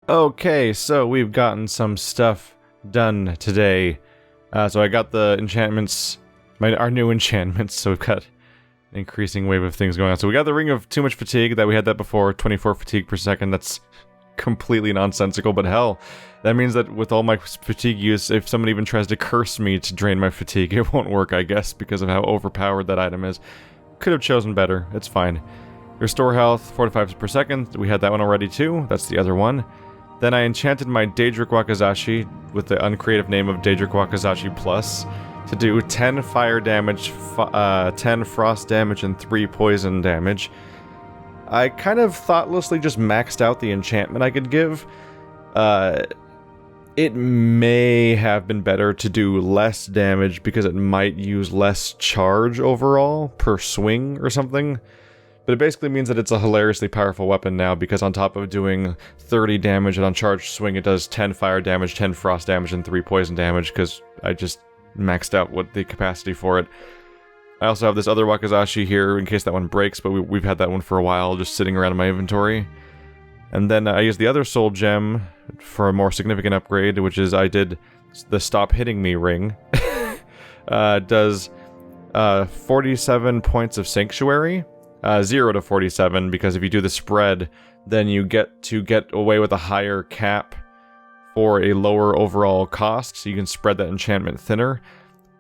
Okay, so we've gotten some stuff done today. So I got the enchantments, our new enchantments, so we've got an increasing wave of things going on. So we got the Ring of Too Much Fatigue, that we had that before, 24 fatigue per second. That's completely nonsensical, but hell, that means that with all my fatigue use, if someone even tries to curse me to drain my fatigue, it won't work, I guess, because of how overpowered that item is. Could have chosen better, it's fine. Restore health, 45 per second, we had that one already too, that's the other one. Then I enchanted my Daedric Wakizashi with the uncreative name of Daedric Wakizashi Plus to do 10 fire damage, 10 frost damage, and 3 poison damage. I kind of thoughtlessly just maxed out the enchantment I could give. It may have been better to do less damage because it might use less charge overall per swing or something. But it basically means that it's a hilariously powerful weapon now, because on top of doing 30 damage and on charged swing, it does 10 fire damage, 10 frost damage, and 3 poison damage, because I just maxed out what the capacity for it. I also have this other Wakizashi here in case that one breaks, but we've had that one for a while, just sitting around in my inventory. And then I used the other soul gem for a more significant upgrade, which is I did the Stop Hitting Me ring. Does 47 points of Sanctuary. 0 to 47, because if you do the spread, then you get to get away with a higher cap for a lower overall cost, so you can spread that enchantment thinner.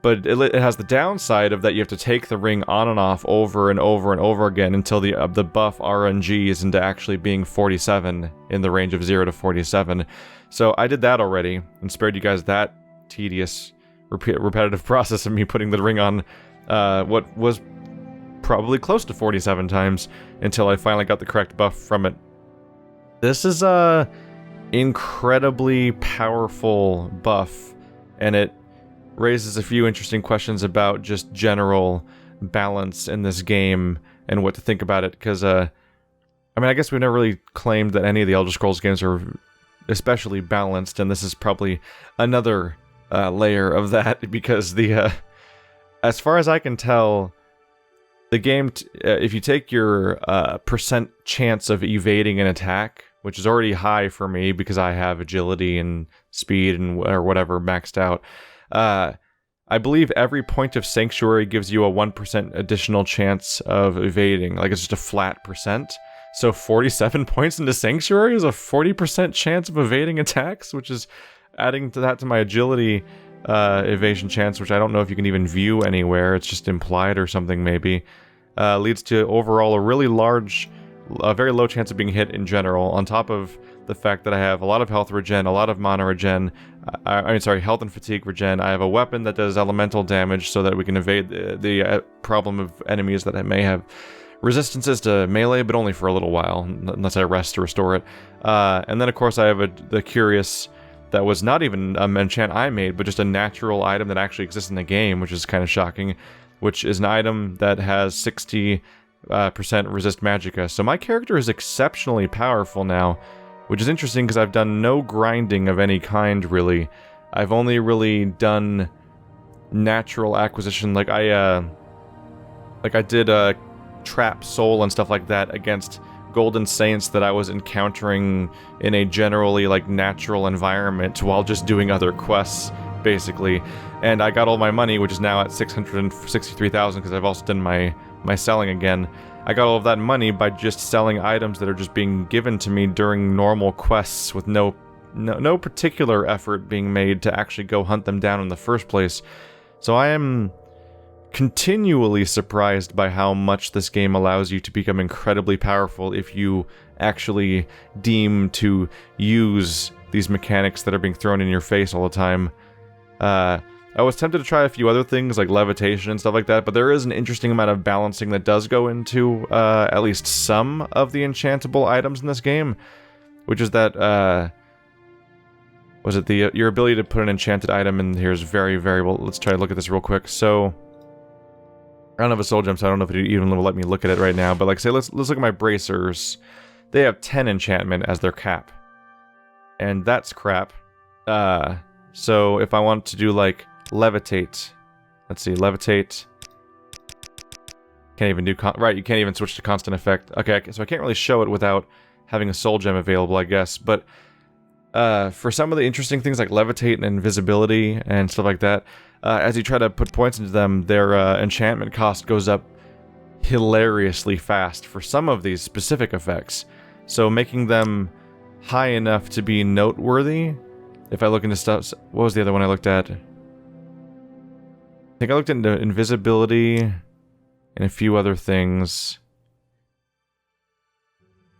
But it has the downside of that you have to take the ring on and off over and over and over again until the buff RNGs into actually being 47 in the range of 0 to 47. So I did that already, and spared you guys that tedious, repetitive process of me putting the ring on what was probably close to 47 times until I finally got the correct buff from it. This is a incredibly powerful buff, and it raises a few interesting questions about just general balance in this game and what to think about it, because I mean, I guess we've never really claimed that any of the Elder Scrolls games are especially balanced, and this is probably another layer of that, because the as far as I can tell, the game, if you take your percent chance of evading an attack, which is already high for me because I have agility and speed and or whatever maxed out, I believe every point of Sanctuary gives you a 1% additional chance of evading. Like, it's just a flat percent. So 47 points into Sanctuary is a 40% chance of evading attacks, which is adding to that to my agility evasion chance, which I don't know if you can even view anywhere, it's just implied or something maybe, leads to overall a really large, very low chance of being hit in general, on top of the fact that I have a lot of health regen, a lot of mana regen, health and fatigue regen. I have a weapon that does elemental damage so that we can evade the problem of enemies that may have resistances to melee, but only for a little while, unless I rest to restore it. And then of course I have the Curious, that was not even an enchant I made, but just a natural item that actually exists in the game, which is kind of shocking, which is an item that has 60% resist magicka. So my character is exceptionally powerful now, which is interesting because I've done no grinding of any kind, really. I've only really done natural acquisition, like I did trap soul and stuff like that against golden saints that I was encountering in a generally natural environment while just doing other quests, basically. And I got all my money, which is now at 663,000 because I've also done my selling again. I got all of that money by just selling items that are just being given to me during normal quests with no particular effort being made to actually go hunt them down in the first place. So I am continually surprised by how much this game allows you to become incredibly powerful if you actually deem to use these mechanics that are being thrown in your face all the time. I was tempted to try a few other things like levitation and stuff like that, but there is an interesting amount of balancing that does go into at least some of the enchantable items in this game, which is that your ability to put an enchanted item in here is very variable. Let's try to look at this real quick. So I don't have a soul gem, so I don't know if it even will let me look at it right now, but say let's look at my bracers. They have 10 enchantment as their cap, and that's crap. So if I want to do levitate, let's see, levitate, can't even do right, you can't even switch to constant effect. Okay, so I can't really show it without having a soul gem available, I guess, but For some of the interesting things like levitate and invisibility and stuff like that, as you try to put points into them, their enchantment cost goes up hilariously fast for some of these specific effects. So making them high enough to be noteworthy. If I look into stuff, what was the other one I looked at? I think I looked into invisibility and a few other things.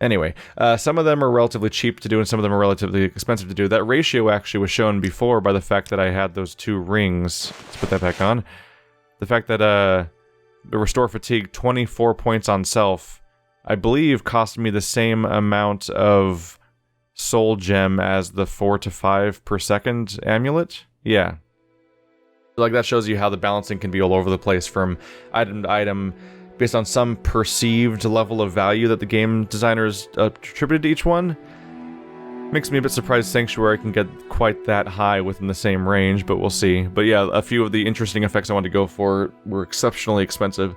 Anyway, some of them are relatively cheap to do and some of them are relatively expensive to do. That ratio actually was shown before by the fact that I had those two rings. Let's put that back on. The fact that the Restore Fatigue 24 points on self, I believe, cost me the same amount of soul gem as the 4 to 5 per second amulet. Yeah. Like, that shows you how the balancing can be all over the place from item to item based on some perceived level of value that the game designers attributed to each one. Makes me a bit surprised Sanctuary can get quite that high within the same range, but we'll see. But yeah, a few of the interesting effects I wanted to go for were exceptionally expensive.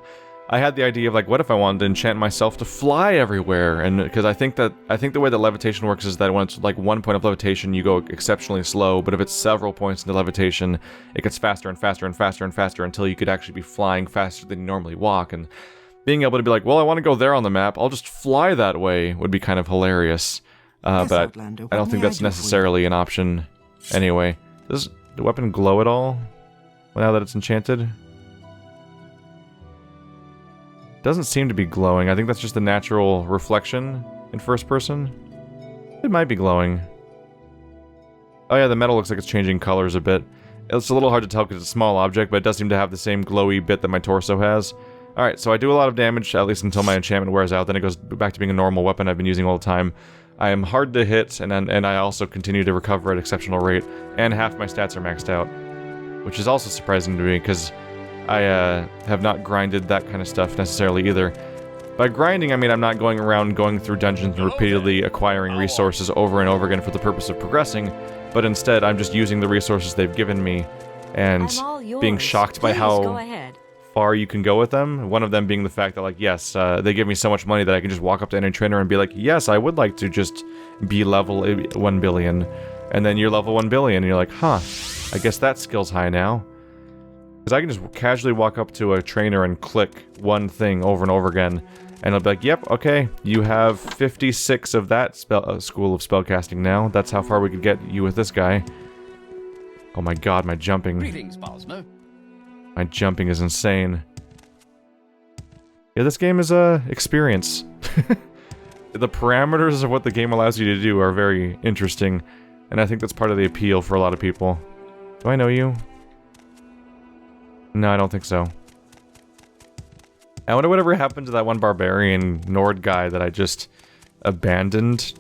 I had the idea of, like, what if I wanted to enchant myself to fly everywhere? And because I think the way that levitation works is that when it's like 1 point of levitation, you go exceptionally slow, but if it's several points into levitation, it gets faster and faster and faster and faster until you could actually be flying faster than you normally walk. And being able to be like, well, I want to go there on the map, I'll just fly that way would be kind of hilarious. But I don't think that's necessarily an option anyway. Does the weapon glow at all now that it's enchanted? Doesn't seem to be glowing. I think that's just the natural reflection in first person. It might be glowing. Oh yeah, the metal looks like it's changing colors a bit. It's a little hard to tell because it's a small object, but it does seem to have the same glowy bit that my torso has. Alright, so I do a lot of damage, at least until my enchantment wears out, then it goes back to being a normal weapon I've been using all the time. I am hard to hit, and I also continue to recover at exceptional rate, and half my stats are maxed out. Which is also surprising to me, because I have not grinded that kind of stuff necessarily either. By grinding, I mean I'm not going around going through dungeons and repeatedly acquiring resources over and over again for the purpose of progressing, but instead I'm just using the resources they've given me, and being shocked by how far you can go with them. One of them being the fact that, like, yes, they give me so much money that I can just walk up to any trainer and be like, yes, I would like to just be level 1 billion. And then you're level 1 billion, and you're like, huh, I guess that skill's high now. Because I can just casually walk up to a trainer and click one thing over and over again, and it'll be like, yep, okay, you have 56 of that school of spellcasting now. That's how far we could get you with this guy. Oh my god, my jumping. Greetings, Bosmo. My jumping is insane. Yeah, this game is experience. The parameters of what the game allows you to do are very interesting, and I think that's part of the appeal for a lot of people. Do I know you? No, I don't think so. I wonder whatever happened to that one barbarian Nord guy that I just abandoned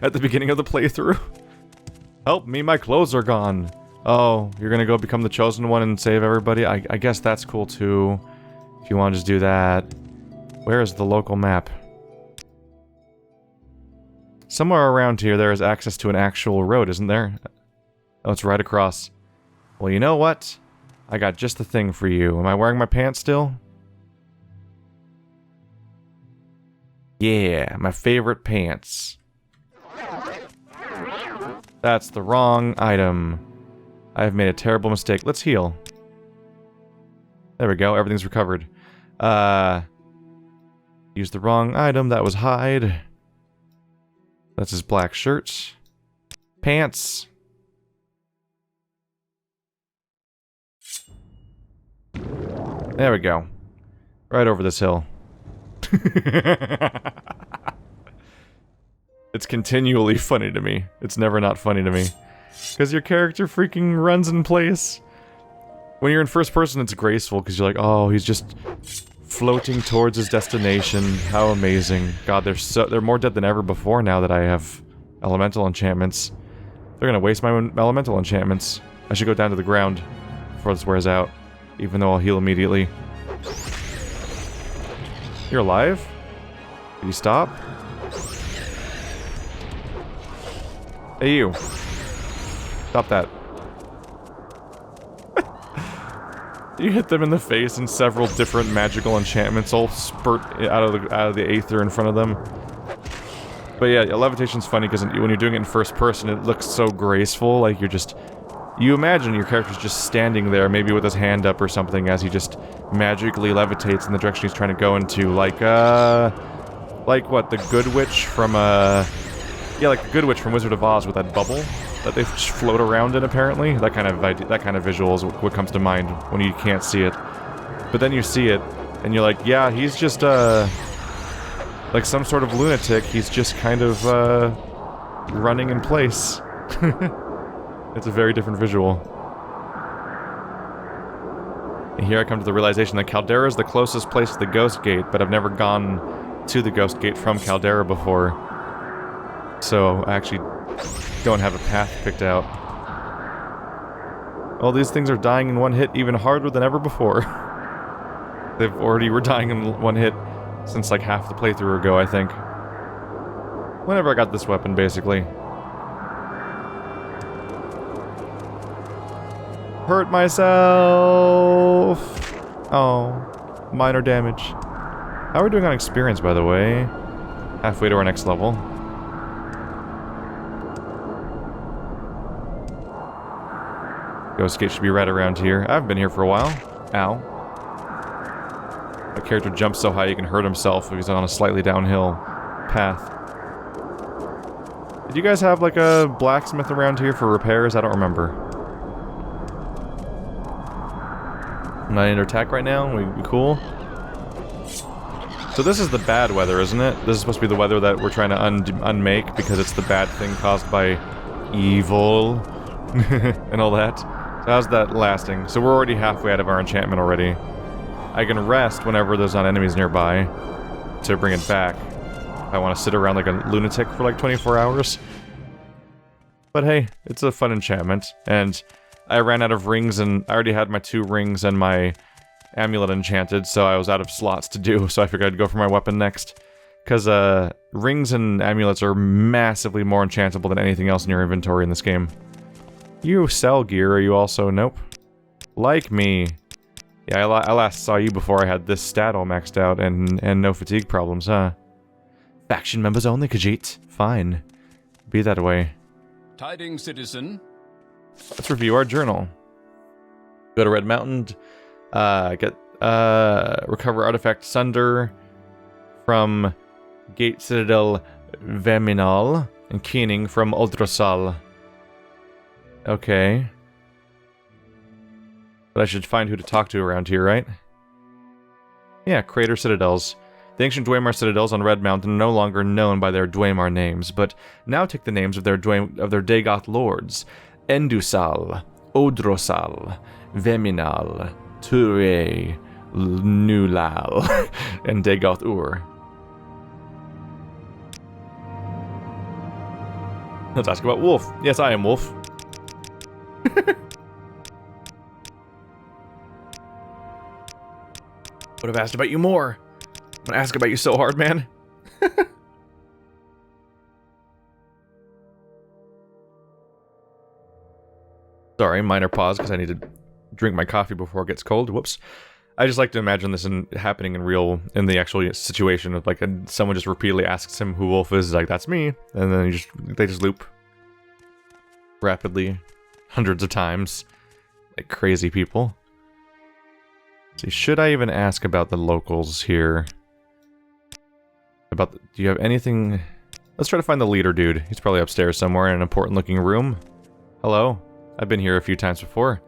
at the beginning of the playthrough. Help me, my clothes are gone. Oh, you're gonna go become the chosen one and save everybody? I guess that's cool too, if you want to just do that. Where is the local map? Somewhere around here there is access to an actual road, isn't there? Oh, it's right across. Well, you know what? I got just the thing for you. Am I wearing my pants still? Yeah, my favorite pants. That's the wrong item. I have made a terrible mistake. Let's heal. There we go, everything's recovered. Used the wrong item, that was hide. That's his black shirt. Pants. There we go. Right over this hill. It's continually funny to me. It's never not funny to me. Because your character freaking runs in place. When you're in first person, it's graceful, because you're like, oh, he's just floating towards his destination. How amazing. God, they're more dead than ever before now that I have elemental enchantments. They're gonna waste my elemental enchantments. I should go down to the ground before this wears out, even though I'll heal immediately. You're alive? Did you stop? Hey, you. Stop that. You hit them in the face and several different magical enchantments all spurt out of the aether in front of them. But yeah, levitation's funny because when you're doing it in first person, it looks so graceful, like you're just... You imagine your character's just standing there, maybe with his hand up or something, as he just magically levitates in the direction he's trying to go into, like what, the Good Witch from, yeah, like the Good Witch from Wizard of Oz with that bubble that they just float around in, apparently. That kind of visual is what comes to mind when you can't see it. But then you see it, and you're like, yeah, he's just, like some sort of lunatic. He's just kind of, running in place. It's a very different visual. And here I come to the realization that Caldera is the closest place to the Ghost Gate, but I've never gone to the Ghost Gate from Caldera before. So I actually don't have a path picked out. All these things are dying in one hit even harder than ever before. They've already were dying in one hit since like half the playthrough ago, I think. Whenever I got this weapon, basically. Hurt myself! Oh, minor damage. How are we doing on experience, by the way? Halfway to our next level. Ghost Gate should be right around here. I've been here for a while. Ow. My character jumps so high he can hurt himself if he's on a slightly downhill path. Did you guys have like a blacksmith around here for repairs? I don't remember. I'm not under attack right now. We cool? So this is the bad weather, isn't it? This is supposed to be the weather that we're trying to unmake because it's the bad thing caused by evil and all that. So how's that lasting? So we're already halfway out of our enchantment already. I can rest whenever there's not enemies nearby to bring it back. I want to sit around like a lunatic for like 24 hours. But hey, it's a fun enchantment, and I ran out of rings, and I already had my 2 rings and my amulet enchanted, so I was out of slots to do, so I figured I'd go for my weapon next. Because rings and amulets are massively more enchantable than anything else in your inventory in this game. You sell gear, are you also? Nope. Like me. Yeah, I last saw you before I had this stat all maxed out and no fatigue problems, huh? Faction members only, Khajiit. Fine. Be that way. Tidings, citizen. Let's review our journal. Go to Red Mountain, recover artifact Sunder from Gate Citadel Veminal, and Keening from Uldrasal. Okay. But I should find who to talk to around here, right? Yeah, Crater Citadels. The ancient Dwemer citadels on Red Mountain are no longer known by their Dwemer names, but now take the names of their Dagoth lords. Endusal, Odrosal, Veminal, Ture, Nulal, and Dagoth Ur. Let's ask about Wolf. Yes, I am Wolf. Would have asked about you more. I'm gonna ask about you so hard, man. Sorry, minor pause because I need to drink my coffee before it gets cold. Whoops. I just like to imagine this happening in the actual situation of like someone just repeatedly asks him who Wolf is, like that's me, and then they just loop rapidly, hundreds of times, like crazy people. See, should I even ask about the locals here? Do you have anything? Let's try to find the leader dude. He's probably upstairs somewhere in an important looking room. Hello. I've been here a few times before.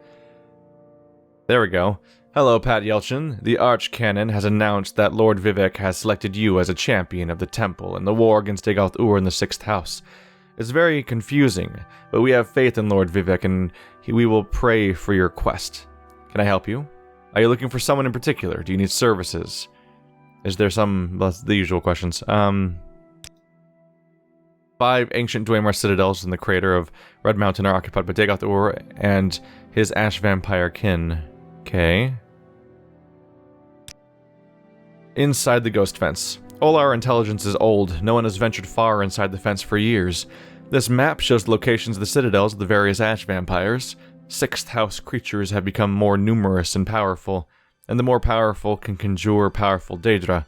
There we go. Hello, Pat Yelchin. The Archcanon has announced that Lord Vivek has selected you as a champion of the temple in the war against Dagoth Ur in the 6th house. It's very confusing, but we have faith in Lord Vivek and we will pray for your quest. Can I help you? Are you looking for someone in particular? Do you need services? Is there some... Well, that's the usual questions. 5 ancient Dwemer citadels in the crater of Red Mountain are occupied by Dagoth Ur and his ash vampire kin. Okay. Inside the ghost fence. All our intelligence is old. No one has ventured far inside the fence for years. This map shows the locations of the citadels of the various ash vampires. 6th house creatures have become more numerous and powerful, and the more powerful can conjure powerful Daedra.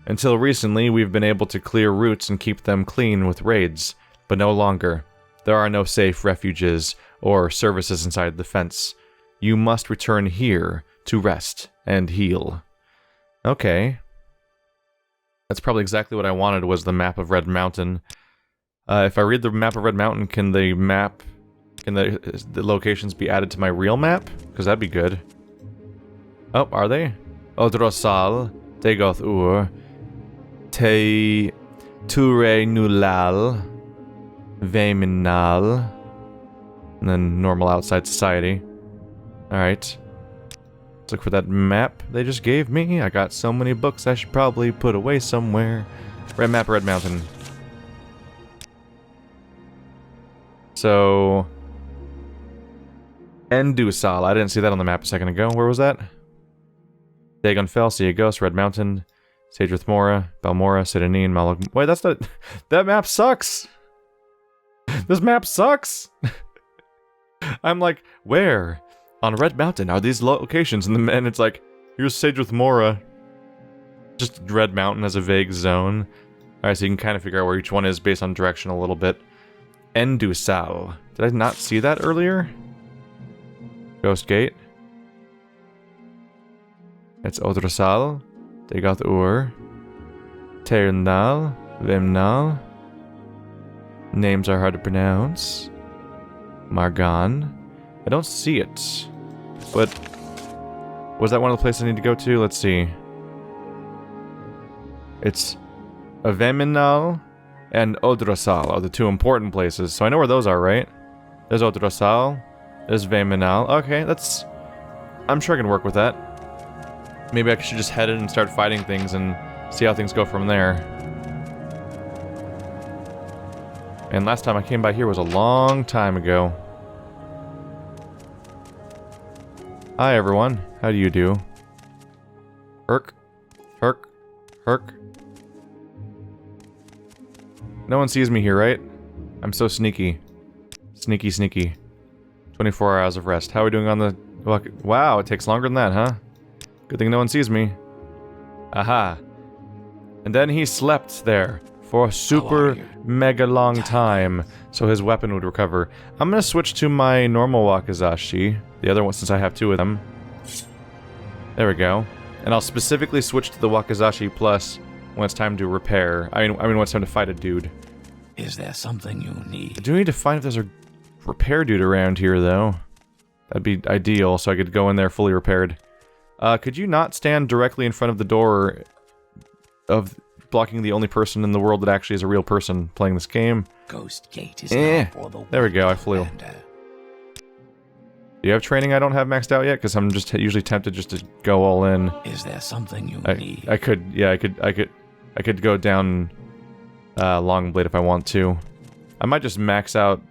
Until recently, we've been able to clear routes and keep them clean with raids, but no longer. There are no safe refuges or services inside the fence. You must return here to rest and heal. Okay. That's probably exactly what I wanted, was the map of Red Mountain. If I read the map of Red Mountain, can the locations be added to my real map? Because that'd be good. Oh, are they? Odrosal, Dagoth Ur, Te Ture Nulal, Vaiminal, and then normal outside society. Alright. Let's look for that map they just gave me. I got so many books I should probably put away somewhere. Red map, Red Mountain. So... Endusal. I didn't see that on the map a second ago. Where was that? Dagon Fell, Sea of Ghosts, Red Mountain, Sagerth Mora, Balmora, Sidanine, Malak... Wait, that's not... That map sucks! This map sucks! I'm like, where? On Red Mountain are these locations? And it's like, here's Sagerth Mora. Just Red Mountain as a vague zone. Alright, so you can kind of figure out where each one is based on direction a little bit. Endusal. Did I not see that earlier? Ghost Gate. It's Odrosal, Dagoth Ur, Ternal, Vimnal. Names are hard to pronounce. Margan. I don't see it. But was that one of the places I need to go to? Let's see. It's Aveminal and Odrosal are the two important places. So I know where those are, right? There's Odrosal. There's Vaiminal. Okay, that's... I'm sure I can work with that. Maybe I should just head in and start fighting things and see how things go from there. And last time I came by here was a long time ago. Hi everyone, how do you do? Herk, herk, herk. No one sees me here, right? I'm so sneaky. Sneaky, sneaky. 24 hours of rest. How are we doing on the... Wow, it takes longer than that, huh? Good thing no one sees me. Aha. And then he slept there for a super mega long time, so his weapon would recover. I'm gonna switch to my normal Wakizashi, the other one since I have two of them. There we go. And I'll specifically switch to the Wakizashi Plus when it's time to repair. I mean when it's time to fight a dude. Is there something you need? I do need to find if there's a repair dude around here, though. That'd be ideal, so I could go in there fully repaired. Could you not stand directly in front of the door of blocking the only person in the world that actually is a real person playing this game? Ghost Gate is now for the there we go, I flew. Do you have training I don't have maxed out yet? Because I'm just usually tempted just to go all in. Is there something you need? I could go down Long Blade if I want to. I might just max out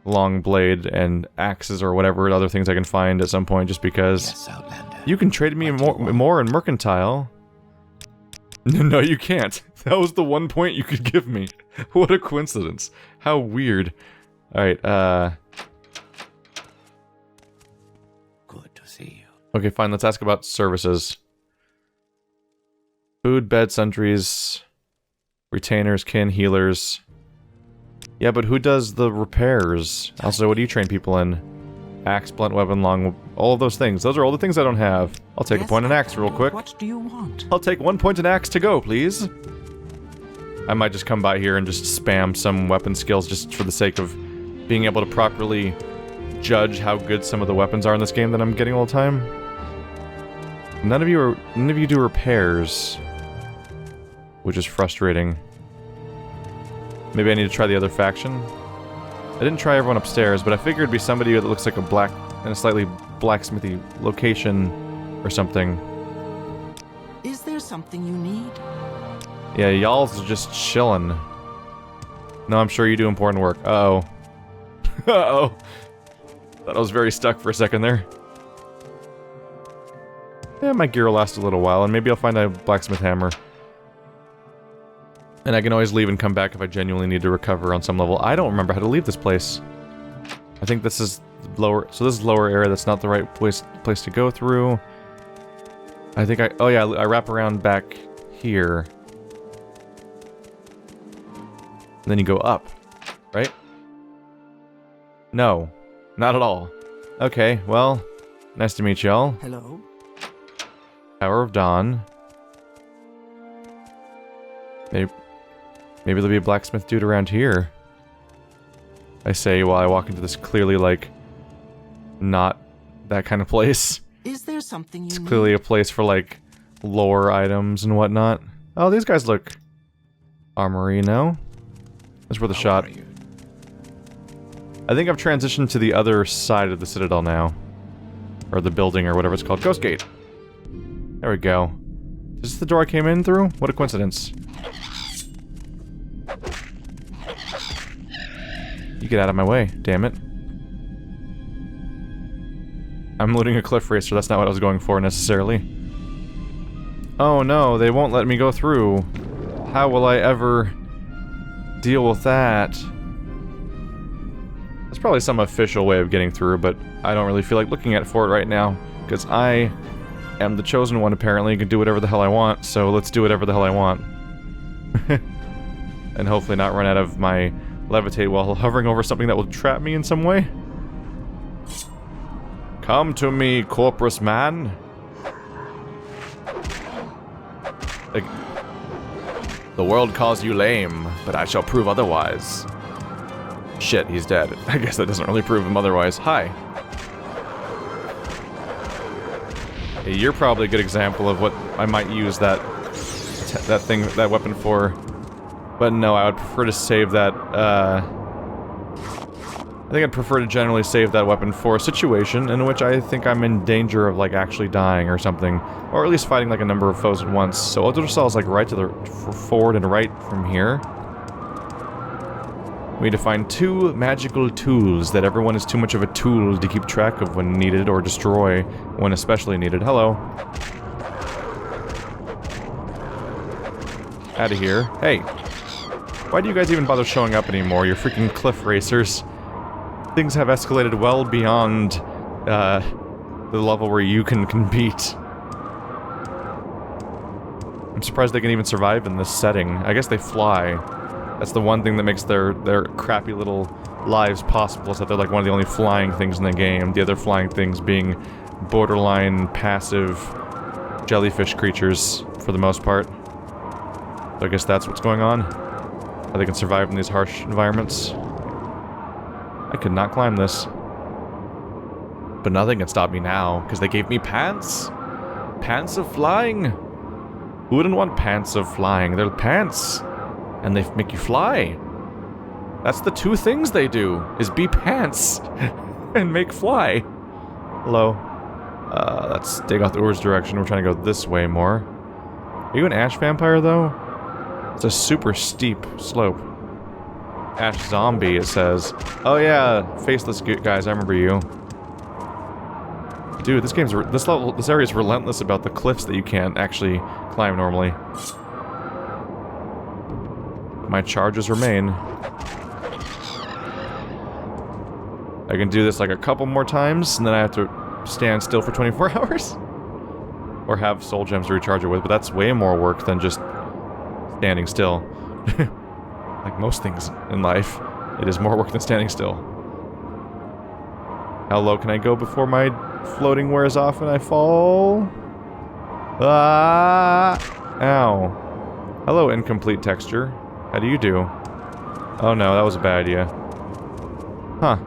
Long Blade and axes or whatever other things I can find at some point, just because. Yes, Outlander. You can trade me more in Mercantile. No, you can't. That was the one point you could give me. What a coincidence. How weird. Alright, Good to see you. Okay, fine, let's ask about services. Food, bed, sentries, retainers, kin, healers. Yeah, but who does the repairs? Also, what do you train people in? Axe, blunt weapon, long... all of those things. Those are all the things I don't have. I'll take a point in axe real quick. What do you want? I'll take 1 point in axe to go, please. I might just come by here and just spam some weapon skills just for the sake of being able to properly judge how good some of the weapons are in this game that I'm getting all the time. None of you do repairs, which is frustrating. Maybe I need to try the other faction. I didn't try everyone upstairs, but I figured it'd be somebody that looks like a black and a slightly blacksmithy location or something. Is there something you need? Yeah, y'all's just chillin'. No, I'm sure you do important work. Uh-oh. Uh-oh. Thought I was very stuck for a second there. Yeah, my gear will last a little while, and maybe I'll find a blacksmith hammer. And I can always leave and come back if I genuinely need to recover on some level. I don't remember how to leave this place. I think this is lower... So this is lower area. That's not the right place to go through. I think I... Oh yeah, I wrap around back here. then you go up, right? No, not at all. Okay, well, nice to meet y'all. Hello? Tower of Dawn. Maybe there'll be a blacksmith dude around here. I say while I walk into this clearly, like, not that kind of place. Is there something you It's need? clearly a place for, like, lore items and whatnot. Oh, these guys look... Armory, no? That's worth a shot. I think I've transitioned to the other side of the citadel now. Or the building, or whatever it's called. Ghost Gate! There we go. Is this the door I came in through? What a coincidence. You get out of my way, damn it. I'm looting a cliff racer, that's not what I was going for necessarily. Oh no, they won't let me go through. How will I ever deal with that? There's probably some official way of getting through, but I don't really feel like looking at for it right now, because I am the chosen one apparently, and can do whatever the hell I want, so let's do whatever the hell I want. And hopefully not run out of my levitate while hovering over something that will trap me in some way. Come to me, corpus man. Like, the world calls you lame, but I shall prove otherwise. Shit, he's dead. I guess that doesn't really prove him otherwise. Hi. Hey, you're probably a good example of what I might use that weapon for. But no, I would prefer to save that, I think I'd prefer to generally save that weapon for a situation in which I think I'm in danger of, like, actually dying or something. Or at least fighting, like, a number of foes at once. So Odor is, like, right to the forward and right from here. We need to find 2 magical tools that everyone is too much of a tool to keep track of when needed, or destroy when especially needed. Hello. Out of here. Hey. Why do you guys even bother showing up anymore? You're freaking cliff racers. Things have escalated well beyond, the level where you can compete. I'm surprised they can even survive in this setting. I guess they fly. That's the one thing that makes their crappy little lives possible, is that they're like one of the only flying things in the game. The other flying things being borderline passive jellyfish creatures, for the most part. So I guess that's what's going on. How they can survive in these harsh environments. I could not climb this. But nothing can stop me now, because they gave me pants! Pants of flying! Who wouldn't want pants of flying? They're pants! And they make you fly! That's the 2 things they do, is be pants! and make fly! Hello. Let's dig out the Ur's direction. We're trying to go this way more. Are you an ash vampire, though? It's a super steep slope. Ash zombie, it says. Oh yeah, faceless guys, I remember you. Dude, this area is relentless about the cliffs that you can't actually climb normally. My charges remain. I can do this like a couple more times, and then I have to stand still for 24 hours? Or have soul gems to recharge it with, but that's way more work than just standing still. Like most things in life, it is more work than standing still. How low can I go before my floating wears off and I fall? Ah! Ow. Hello, incomplete texture. How do you do? Oh no, that was a bad idea. Huh.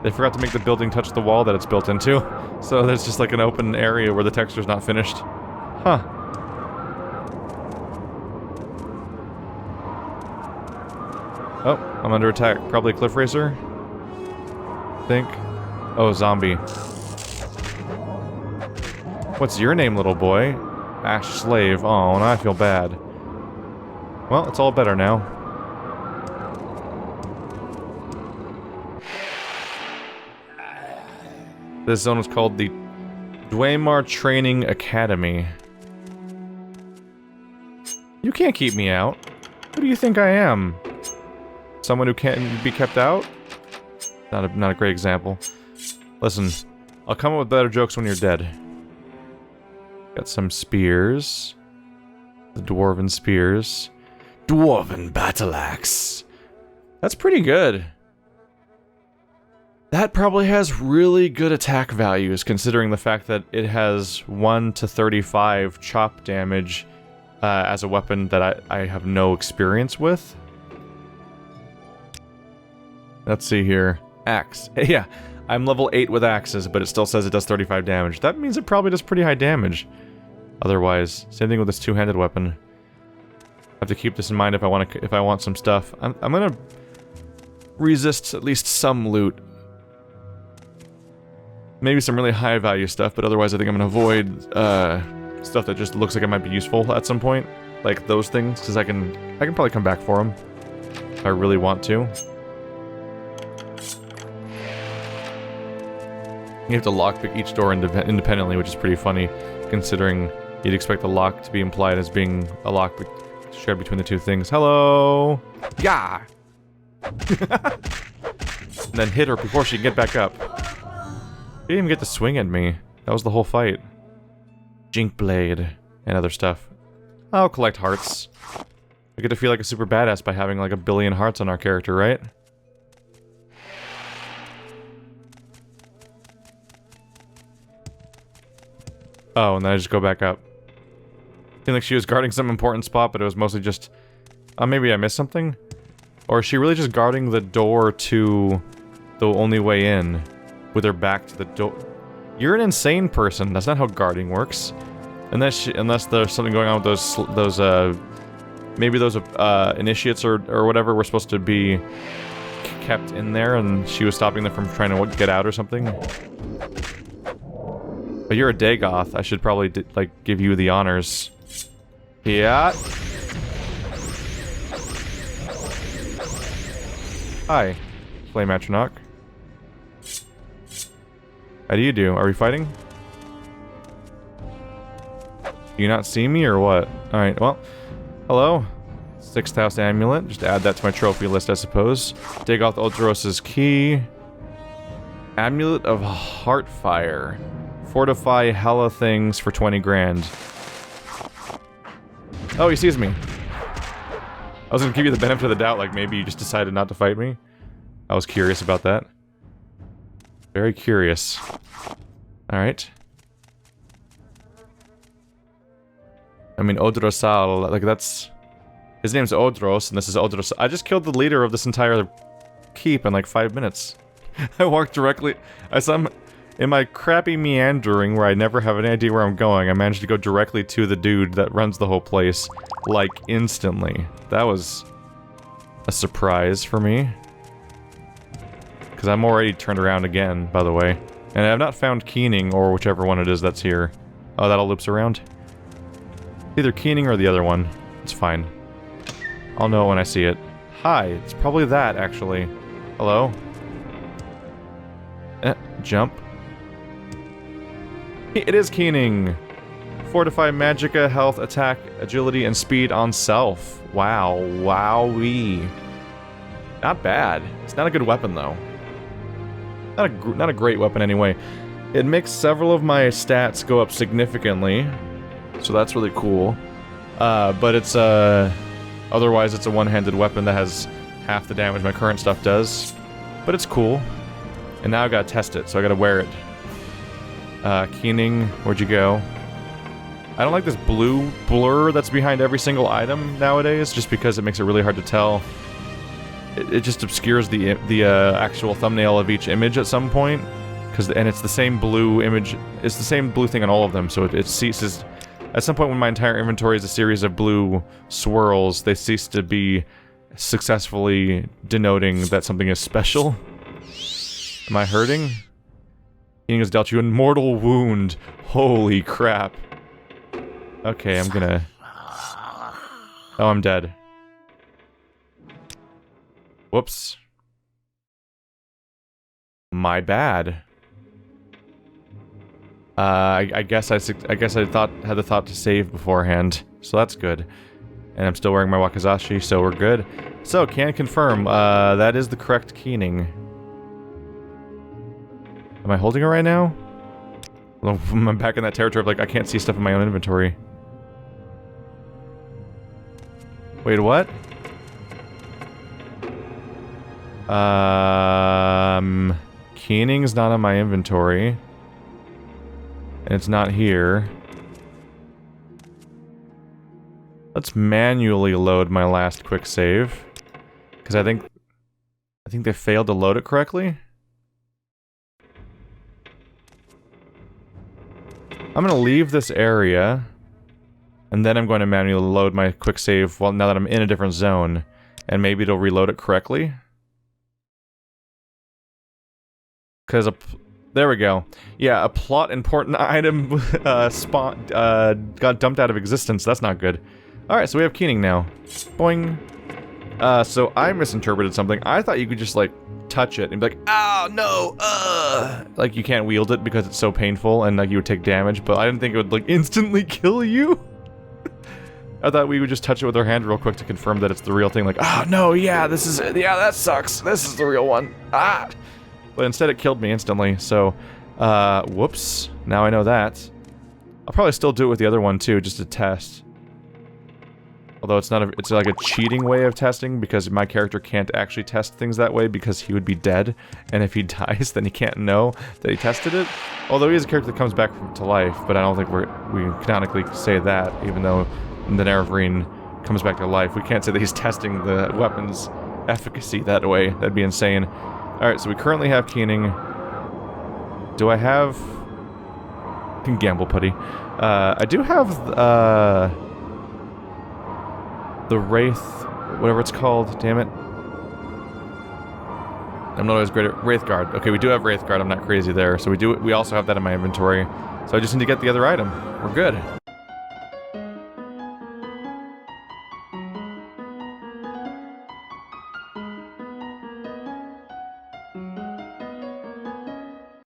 They forgot to make the building touch the wall that it's built into, so there's just like an open area where the texture's not finished. Huh. Oh, I'm under attack. Probably a cliff racer? Think. Oh, zombie. What's your name, little boy? Ash Slave. Oh, now I feel bad. Well, it's all better now. This zone is called the Dwemer Training Academy. You can't keep me out. Who do you think I am? Someone who can't be kept out? Not a great example. Listen, I'll come up with better jokes when you're dead. Got some spears. The dwarven spears. Dwarven battle axe. That's pretty good. That probably has really good attack values, considering the fact that it has 1 to 35 chop damage as a weapon that I have no experience with. Let's see here. Axe. Yeah, I'm level 8 with axes, but it still says it does 35 damage. That means it probably does pretty high damage. Otherwise, same thing with this two-handed weapon. I have to keep this in mind if I want some stuff. I'm gonna resist at least some loot. Maybe some really high value stuff, but otherwise I think I'm gonna avoid stuff that just looks like it might be useful at some point. Like those things, because I can probably come back for them if I really want to. You have to lockpick each door independently, which is pretty funny, considering you'd expect the lock to be implied as being a lock shared between the two things. Hello! Yeah! And then hit her before she can get back up. She didn't even get to swing at me. That was the whole fight. Jink Blade and other stuff. I'll collect hearts. I get to feel like a super badass by having like 1 billion hearts on our character, right? Oh, and then I just go back up. Seemed like she was guarding some important spot, but it was mostly just... maybe I missed something? Or is she really just guarding the door to the only way in? With her back to the door. You're an insane person. That's not how guarding works. Unless there's something going on with those maybe those initiates or whatever were supposed to be kept in there, and she was stopping them from trying to get out or something. But you're a Dagoth. I should probably like give you the honors. Yeah. Hi, Flame Atronach. How do you do? Are we fighting? Do you not see me or what? Alright, well. Hello. 6th House Amulet. Just add that to my trophy list, I suppose. Dagoth Ultros' key. Amulet of Heartfire. Fortify hella things for 20 grand. Oh, he sees me. I was gonna give you the benefit of the doubt, like maybe you just decided not to fight me. I was curious about that. Very curious. Alright. I mean, Odrosal, like that's... His name's Odros, and this is Odros. I just killed the leader of this entire keep in like 5 minutes. I walked directly... In my crappy meandering, where I never have any idea where I'm going, I managed to go directly to the dude that runs the whole place, like, instantly. That was... a surprise for me. Because I'm already turned around again, by the way. And I have not found Keening, or whichever one it is that's here. Oh, that all loops around? Either Keening or the other one. It's fine. I'll know when I see it. Hi, it's probably that, actually. Hello? Jump. It is Keening! Fortify Magicka, Health, Attack, Agility, and Speed on Self. Wow. Wowee. Not bad. It's not a good weapon, though. Not a great weapon, anyway. It makes several of my stats go up significantly, so that's really cool. But it's, otherwise it's a one-handed weapon that has half the damage my current stuff does. But it's cool. And now I gotta test it, so I gotta wear it. Keening, where'd you go? I don't like this blue blur that's behind every single item nowadays, just because it makes it really hard to tell. It just obscures the actual thumbnail of each image at some point, and it's the same blue image. It's the same blue thing on all of them, so it ceases. At some point, when my entire inventory is a series of blue swirls, they cease to be successfully denoting that something is special. Am I hurting? Keening has dealt you a mortal wound. Holy crap. Okay, I'm gonna... Oh, I'm dead. Whoops. My bad. I guess I had the thought to save beforehand, so that's good. And I'm still wearing my wakizashi, so we're good. So, can confirm, that is the correct Keening. Am I holding it right now? I'm back in that territory of like, I can't see stuff in my own inventory. Wait, what? Keening's not on my inventory. And it's not here. Let's manually load my last quick save. Because I think they failed to load it correctly. I'm gonna leave this area. And then I'm going to manually load my quick save now that I'm in a different zone. And maybe it'll reload it correctly. Because there we go. Yeah, a plot important item got dumped out of existence. That's not good. Alright, so we have Keening now. Boing. So I misinterpreted something. I thought you could just, like, touch it and be like, oh, no, like, you can't wield it because it's so painful and, like, you would take damage, but I didn't think it would, like, instantly kill you. I thought we would just touch it with our hand real quick to confirm that it's the real thing, like, oh, no, yeah, this is it. Yeah, that sucks. This is the real one. Ah! But instead it killed me instantly, so, whoops. Now I know that. I'll probably still do it with the other one, too, just to test. Although it's not it's like a cheating way of testing, because my character can't actually test things that way because he would be dead, and if he dies, then he can't know that he tested it. Although he is a character that comes back to life, but I don't think we canonically say that, even though the Nerevarine comes back to life. We can't say that he's testing the weapon's efficacy that way. That'd be insane. Alright, so we currently have Keening. Do I have... I can gamble putty. I do have, the Wraith, whatever it's called, damn it. I'm not always great at Wraithguard. Okay, we do have Wraithguard, I'm not crazy there. So we also have that in my inventory. So I just need to get the other item. We're good.